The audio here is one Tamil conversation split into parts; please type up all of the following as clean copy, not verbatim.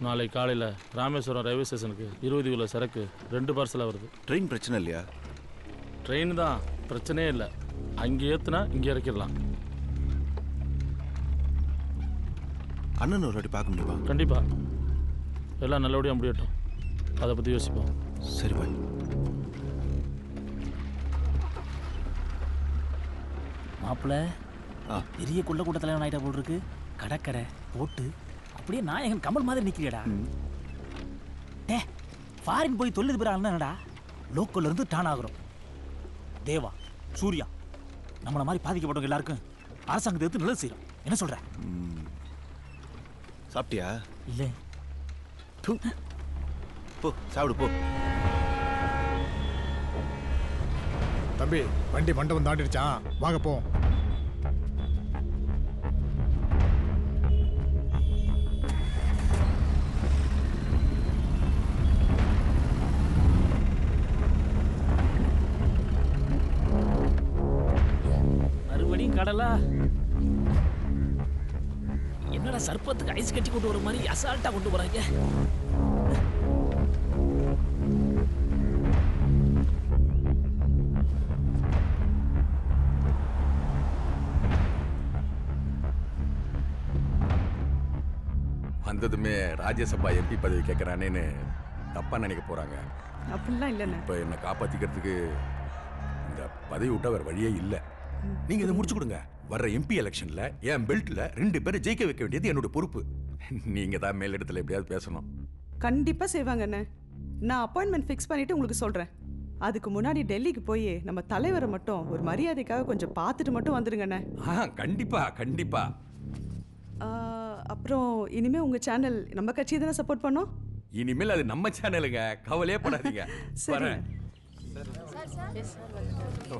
நாளை காலையில் ராமேஸ்வரம் ரயில்வே ஸ்டேஷனுக்கு 20 கிலோ சரக்கு 2 பார்சலாக வருது. ட்ரெயின் பிரச்சனை இல்லையா? ட்ரெயின் தான் பிரச்சனையே இல்லை. அங்கே ஏற்றுனா இங்கே இறக்கிடலாம். அண்ணன் ஒரு வாட்டி பார்க்க முடியுமா? கண்டிப்பாக. எல்லாம் நல்லபடியாக முடியட்டும். அதை பற்றி யோசிப்போம். சரி பாய். மாப்பிள்ள பெரிய குள்ள கூட்ட தலைவன் ஆகிட்டா போல் இருக்கு. கடற்கரை போட்டு அப்படியே நாயகன் கமல் மாதிரி நிற்கிறியடா. ஃபாரின் போய் தொழில் பெற என்னடா லோக்கல்ல இருந்து டான் ஆகுறோம். தேவா சூர்யா நம்மளை மாதிரி பாதிக்கப்பட்டவங்க எல்லாருக்கும் அரசாங்கத்தை எடுத்து நல்லது செய்யறோம். என்ன சொல்ற? சாப்பிட்டியா? இல்லை. போ சாப்பிடு போ. தம்பி வண்டி மண்டபம் தாண்டிடுச்சான், வாங்க போ. மறுபடியும் கடலா? என்னடா சர்ப்பத்துக்கு ஐஸ் கட்டி கொண்டு வர மாதிரி அசால்ட்டா கொண்டு போறாங்க. வந்ததுமே ராஜ்யசபா எம்பி பதவி கேட்குறானேன்னு தப்பா நினைக்க போறாங்க. அப்படிலாம் இல்லைண்ணே. இப்போ என்னை காப்பாற்றிக்கிறதுக்கு இந்த பதவி விட்டா வேற வழியே இல்லை. நீங்க இதை முடிச்சு கொடுங்க. வர்ற எம்பி எலெக்ஷன்ல என் பெல்ட்ல 2 பேரை ஜெயிக்க வைக்க வேண்டியது என்னோட பொறுப்பு. நீங்க தான் மேலிடத்துல எப்படியாவது பேசணும். கண்டிப்பா செய்வாங்கண்ணே. நான் அப்பாயின்மெண்ட் ஃபிக்ஸ் பண்ணிட்டு உங்களுக்கு சொல்றேன். அதுக்கு முன்னாடி டெல்லிக்கு போய் நம்ம தலைவரை மட்டும் ஒரு மரியாதைக்காக கொஞ்சம் பார்த்துட்டு மட்டும் வந்துருங்கண்ணே. கண்டிப்பா கண்டிப்பா. அப்புறம் இனிமே உங்க சேனல் நம்ம கட்சியை தானே சப்போர்ட் பண்ணோம். இனிமேல் அது நம்ம சேனலுங்க, கவலையே படாதீங்க.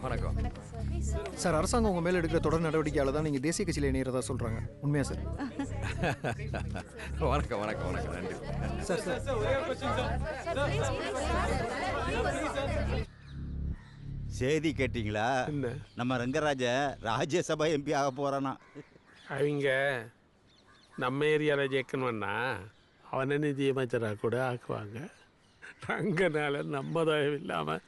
வணக்கம் சார். அரசாங்கம் உங்க மேல எடுக்கிற தொடர் நடவடிக்கையால தான் நீங்க தேசிய கட்சியில இணையறதா சொல்றாங்க. உண்மையா சார்? வணக்கம் வணக்கம் வணக்கம். நன்றி சார். செய்தி கேட்டீங்களா? நம்ம ரங்கராஜ ராஜ்யசபா எம்பி ஆக போறானா? அவங்க நம்ம ஏரியாவில் ஜெயிக்கணும்னா அவனை நிதியமைச்சராக கூட ஆக்குவாங்க. ரங்கனால நம்ம தயவு இல்லாமல்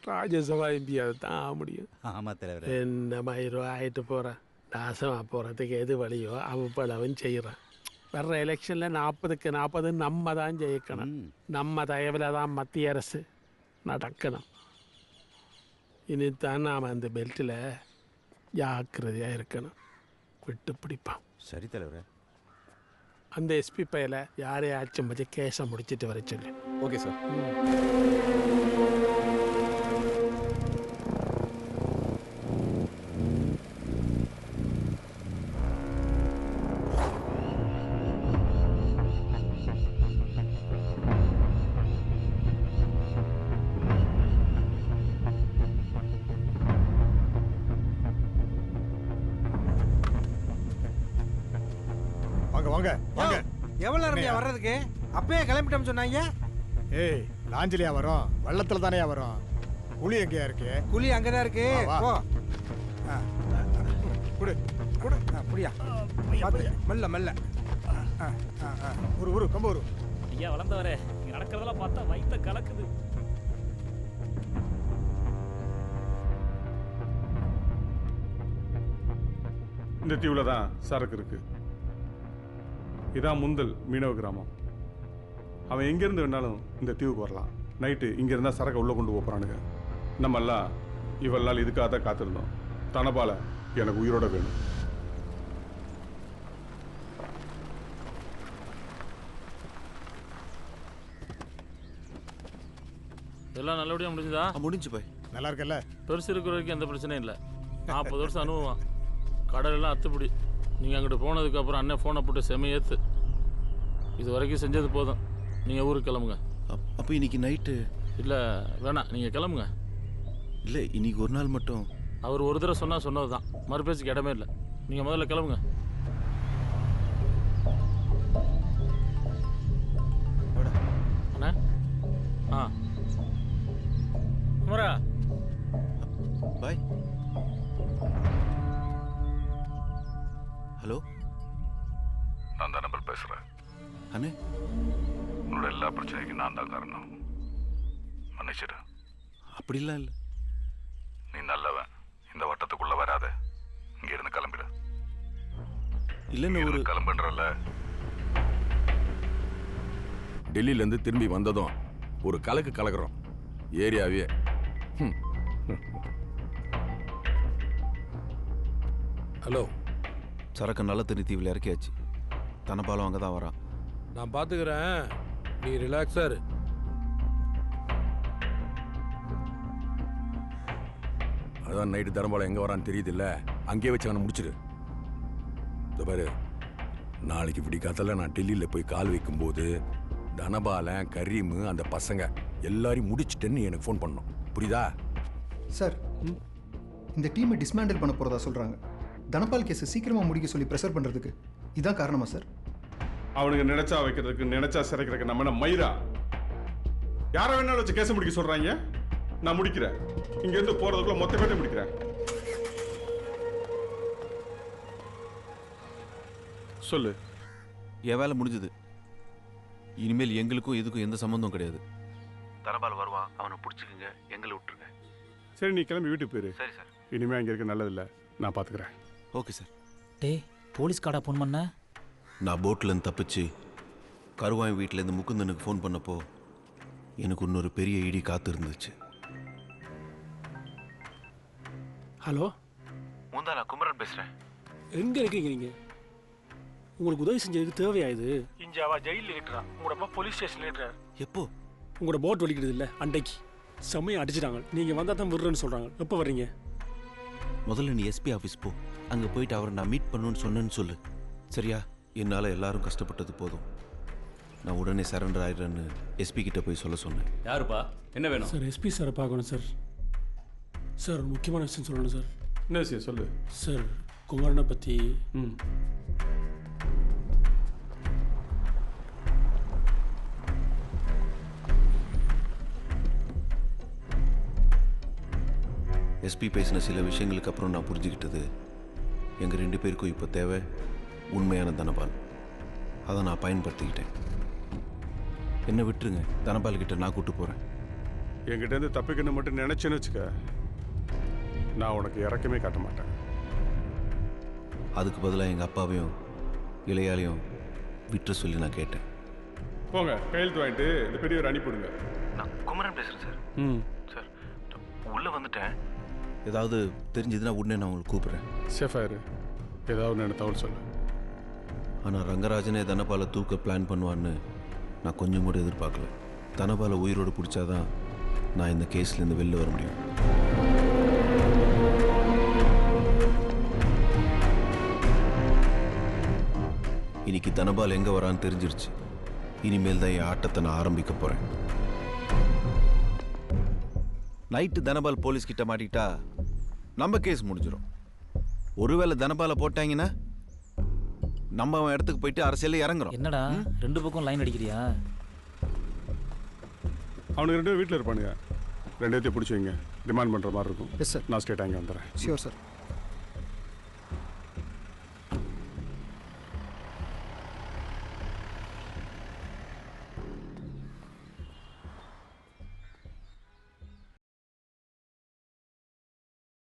ராஜ்யசபா எம்பியாக தான் ஆக முடியும். ஆமாம் தலைவர். என்ன மயிரோ ஆகிட்டு போகிறான். நாசமாக போகிறதுக்கு எது வழியோ அவன் செய்கிறான். வர்ற எலெக்ஷனில் 40க்கு 40 நம்ம தான் ஜெயிக்கணும். நம்ம தயவில் தான் மத்திய அரசு நடக்கணும். இனித்தான் நாம் அந்த பெல்ட்டில் ஜாக்கிரதையாக இருக்கணும். விட்டு பிடிப்பான். சரி தலைவர். அந்த எஸ்பி பையில யாரையாச்சும் பற்றி கேஸை முடிச்சிட்டு வர சொல்லு. Okay sir. வாங்க வாங்க. எவ்வளவு நேரம் வர்றதுக்கு? அப்பயே கிளம்பிட்டோம் சொன்னாங்க. ஏய் லாஞ்சிலியா வரும், வெள்ளத்துல தானே வரும். குழி எங்கேயா இருக்கு? குழி அங்கதான் இருக்கு. போ. குடு குடு. அப்படியா? மெல்ல மெல்ல. ஒரு கம்பு ஒரு. ஐயா வளர்ந்தவரே, இங்க நடக்கிறதெல்லாம் பார்த்தா வயித்த கலக்குது. இந்த தீவுல தான் சரக்கு இருக்கு. இதான் முந்தல் மீனவ கிராமம். அவன் எங்கேருந்து வேணாலும் இந்த தீவுக்கு வரலாம். நைட்டு இங்கே இருந்தால் சரக்கை உள்ளே கொண்டு போகிறானுங்க. நம்மெல்லாம் இவ்வளோ நாள் இதுக்காக தான் காத்திருந்தோம். தனபால எனக்கு உயிரோட வேணும். எல்லாம் நல்லபடியாக முடிஞ்சுதா? முடிஞ்சு போய் நல்லா இருக்கல்ல? பெருசு இருக்கிற வரைக்கும் எந்த பிரச்சனையும் இல்லை. 40 வருஷம் அனுபவம். கடலெல்லாம் அத்துப்படி. நீங்கள் அங்கிட்டு போனதுக்கப்புறம் அண்ணன் ஃபோனை போட்டு செமையேற்று. இது வரைக்கும் செஞ்சது போதும். நீங்கள் ஊருக்கு கிளம்புங்க. அப்போ இன்னைக்கு நைட்டு? இல்லை வேணாம், நீங்கள் கிளம்புங்க. இல்லை இன்னைக்கு ஒரு நாள் மட்டும். அவர் ஒரு தடவை சொன்னது தான். மறுபேச்சுக்கு இடமே இல்லை. நீங்கள் முதல்ல கிளம்புங்க. அண்ணா குமரா பாய். ஹலோ, நான் தான் நம்பர் பேசுகிறேன். அண்ணே உன்னோட எல்லா பிரச்சனைக்கும் நான் தான் காரணம். மன்னிச்சிடு. அப்படிலாம் இல்லை. நீ நல்லவன். இந்த வட்டத்துக்குள்ள வராத. இங்க இருந்து கிளம்பிடு. இல்லைன்னு ஒரு கிளம்புன்றல. டெல்லியிலேருந்து திரும்பி வந்ததும் ஒரு கலக்கு கலக்குறோம் ஏரியாவே. ஹலோ, சரக்கு நல்ல தண்ணி தீவில் இறக்கியாச்சு. தனபாலம் அங்கே தான் வரான். நான் பார்த்துக்கிறேன், நீ ரிலாக்ஸாக இரு. அதான் நைட்டு தரம்பாலம் எங்கே வரான்னு தெரியுது. அங்கேயே வச்சு அவனை முடிச்சிடு. இந்த பாரு, நாளைக்கு விடிக்காத்தால நான் டெல்லியில் போய் கால் வைக்கும்போது தனபாலன், கரீமு, அந்த பசங்க எல்லாரையும் முடிச்சிட்டேன்னு எனக்கு ஃபோன் பண்ணணும். புரியுதா? சார், இந்த டீமை டிஸ்மேண்டில் பண்ண போகிறதா சொல்கிறாங்க. தனபால் கேஸை சீக்கிரமாக முடிக்க சொல்லி ப்ரெஷர் பண்ணுறதுக்கு இதான் காரணமா சார்? அவனுக்கு நினைச்சா வைக்கிறதுக்கு நினைச்சா சிறைக்கிறதுக்கு நம்ம என்ன மயிரா? யாரை வேணாலும் வச்சு கேஸை முடிக்க சொல்றாங்க. நான் முடிக்கிறேன். இங்கேருந்து போகிறதுக்குள்ள மொத்த பேட்டை முடிக்கிறேன். சொல்லு. என் வேலை முடிஞ்சது. இனிமேல் எங்களுக்கும் இதுக்கும் எந்த சம்மந்தம் கிடையாது. தனபால் வருவான், அவனை பிடிச்சிக்குங்க, எங்களை விட்டுருங்க. சரி, நீ கிளம்பி வீட்டுக்கு போயிரு. சரி சார். இனிமே அங்கே இருக்க நல்லதில்லை, நான் பார்த்துக்கிறேன். Okay sir. டேய், போலீஸ் கார்டா ஃபோன் பண்ண? நான் போட்லேருந்து தப்பிச்சு கருவாய் வீட்டிலேருந்து முகுந்தனுக்கு ஃபோன் பண்ணப்போ எனக்கு இன்னொரு பெரிய இடி காத்து இருந்துச்சு. ஹலோ, முந்தா நான் குமரன் பேசுகிறேன். எங்கே இருக்கீங்க நீங்கள்? உங்களுக்கு உதவி செஞ்சதுக்கு தேவையாயுது. இஞ்சாவா ஜெயிலில் இருக்கிறா, உங்களோட அப்பா போலீஸ் ஸ்டேஷனில் இருக்கிறார். எப்போ? உங்களோட போட் வலிக்கிறது இல்லை, அன்றைக்கு செம்மையை அடிச்சிட்டாங்க. நீங்கள் வந்தால் தான் விடுறேன்னு சொல்கிறாங்க. எப்போ வர்றீங்க? முதல்ல நீ எஸ்பி ஆஃபீஸ் போ. அங்கே போயிட்டு அவரை நான் மீட் பண்ணுன்னு சொன்னேன்னு சொல்லு. சரியா? என்னால் எல்லாரும் கஷ்டப்பட்டது போதும். நான் உடனே சரண்டர் ஆயிடுறேன்னு எஸ்பி கிட்ட போய் சொல்ல சொன்னேன். யாருப்பா? என்ன வேணும் சார்? எஸ்பி சாரை பார்க்கணும் சார். சார், ஒரு முக்கியமான விஷயம் சொல்லணும் சார். என்ன விஷயம் சொல்லு. சார், குமாரனை பற்றி. எஸ்பி பேசின சில விஷயங்களுக்கு அப்புறம் நான் புரிஞ்சுக்கிட்டது, எங்கள் 2 பேருக்கும் இப்போ தேவை உண்மையான தனபால். அதை நான் பயன்படுத்திக்கிட்டேன். என்ன விட்டுருங்க, தனபால் கிட்ட நான் கூட்டு போகிறேன். என்கிட்டேருந்து தப்பிக்கணும் மட்டும் நினைச்சேன்னு வச்சுக்க, நான் உனக்கு இறக்கமே காட்ட மாட்டேன். அதுக்கு பதிலாக எங்கள் அப்பாவையும் இளையாலையும் விட்டுற சொல்லி நான் கேட்டேன். போங்க, கையெழுத்து வாங்கிட்டு இந்த பெரியவர் அனுப்பிவிடுங்க. நான் குமரன் பேசுகிறேன் சார். சார், உள்ளே வந்துட்டேன். ஏதாவது தெரிஞ்சதுன்னா உடனே நான் உங்களுக்கு கூப்பிட்றேன். சேஃபாயிரு. ஏதாவது என்ன தகவல் சொல்லு. ஆனால் ரங்கராஜனே தனபாலை தூக்க பிளான் பண்ணுவான்னு நான் கொஞ்சம் கூட எதிர்பார்க்கல. தனபாலை உயிரோடு பிடிச்சாதான் நான் இந்த கேஸ்லேருந்து வெளில வர முடியும். இன்னைக்கு தனபால் எங்கே வரான்னு தெரிஞ்சிருச்சு. இனிமேல் தான் என் ஆட்டத்தை நான் ஆரம்பிக்க போகிறேன். நைட்டு தனபால் போலீஸ் கிட்ட மாட்டிக்கிட்டா நம்ம கேஸ் முடிஞ்சிடும். ஒருவேளை தனபாலை போட்டாங்கன்னா நம்ம அவன் இடத்துக்கு போயிட்டு அரசியலில் இறங்குறோம். என்னடா 2 பக்கம் லைன் அடிக்கிறியா? அவனுக்கு 2 பேரும் வீட்டில் இருப்பானுங்க. 2 பேர்த்தையும் பிடிச்சி வைங்க. டிமாண்ட் பண்ணுற மாதிரி இருக்கும். Yes sir. நான் ஸ்டேட் அங்கே வந்துடுறேன். Sure sir.